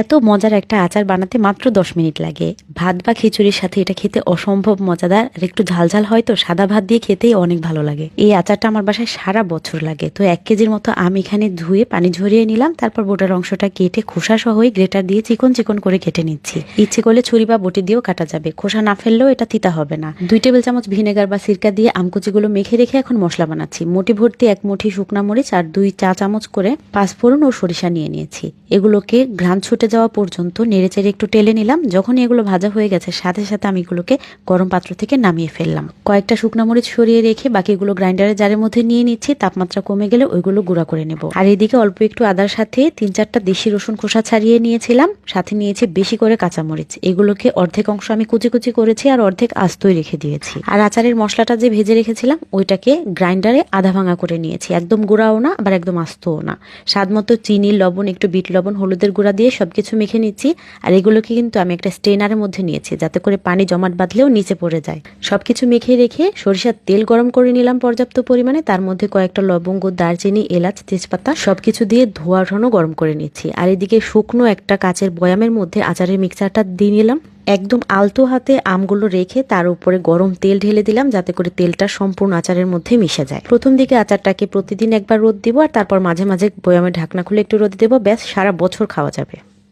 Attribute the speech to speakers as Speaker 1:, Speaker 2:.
Speaker 1: এত মজার একটা আচার বানাতে মাত্র 10 মিনিট লাগে। ভাত বা খিচুড়ির সাথে এটা খেতে অসম্ভব মজাদার, আর একটু ঝালঝাল হয় তো সাদা ভাত দিয়ে খেতেই অনেক ভালো লাগে। এই আচারটা আমার বাসায় সারা বছর লাগে। তো 1 কেজির মতো আম এখানে ধুয়ে পানি ঝরিয়ে নিলাম, তারপর বোটার অংশটা কেটে খোসা সহই গ্রেটার দিয়ে চিকন চিকন করে কেটে নিচ্ছি। ইচ্ছে করলে ছুরি বা বটি দিয়েও কাটা যাবে, খোসা না ফেললেও এটা তিতা হবে না। 2 টেবিল চামচ ভিনেগার বা সিরকা দিয়ে আমকুচিগুলো মেখে রেখে এখন মশলা বানাচ্ছি। মুঠি ভর্তি 1 মুঠি শুকনা মরিচ আর 2 চা চামচ করে পাঁচফোড়ন ও সরিষা নিয়ে নিয়েছি। এগুলোকে ঘ্রাণ ছুটে যাওয়া পর্যন্ত নেড়েচেড়ে একটু টেলে নিলাম। যখন এগুলো ভাজা হয়ে গেছে সাথে সাথে আমি এগুলোকে গরম পাত্র থেকে নামিয়ে ফেললাম। কয়েকটা শুকনা মরিচ সরিয়ে রেখে বাকিগুলো গ্রাইন্ডারের জারের মধ্যে নিয়ে নিচ্ছি। তাপমাত্রা কমে গেলে ওইগুলো গুঁড়া করে নেব। আর এদিকে অল্প একটু আদার সাথে 3-4টা দেশি রসুন খোসা ছাড়িয়ে নিয়েছিলাম, সাথে নিয়েছি বেশি করে কাঁচামরিচ। এগুলোকে অর্ধেক অংশ আমি কুচি কুচি করেছি আর অর্ধেক আস্তই রেখে দিয়েছি। আর আচারের মশলাটা যে ভেজে রেখেছিলাম ওইটাকে গ্রাইন্ডারে আধা ভাঙা করে নিয়েছি, একদম গুঁড়াও না আবার একদম আস্তও না। স্বাদ মতো চিনি, লবণ, একটু বিট লবণ, হলুদের গুঁড়া দিয়ে সবকিছু মেখে নিচ্ছি। আর এগুলোকে কিন্তু আমি একটা স্ট্রেনারের মধ্যে নিয়েছি, যাতে করে পানি জমাট বাঁধলেও নিচে পড়ে যায়। সবকিছু মেখে রেখে সরিষার তেল গরম করে নিলাম পর্যাপ্ত পরিমাণে। তার মধ্যে কয়েকটা লবঙ্গ, দারচিনি, এলাচ, তেজপাতা সবকিছু দিয়ে ধোয়া ওঠানো গরম করে নিচ্ছি। আর এদিকে শুকনো একটা কাচের বয়ামের মধ্যে আচারের মিক্সচারটা দিয়ে নিলাম। একদম আলতো হাতে আমগুলো রেখে তার উপরে গরম তেল ঢেলে দিলাম, যাতে করে তেলটা সম্পূর্ণ আচারের মধ্যে মিশে যায়। প্রথম দিকে আচারটাকে প্রতিদিন একবার রোদ দিব, আর তারপর মাঝে মাঝে বয়ামের ঢাকনা খুলে একটু রোদ দেবো। ব্যাস, সারা বছর খাওয়া যাবে।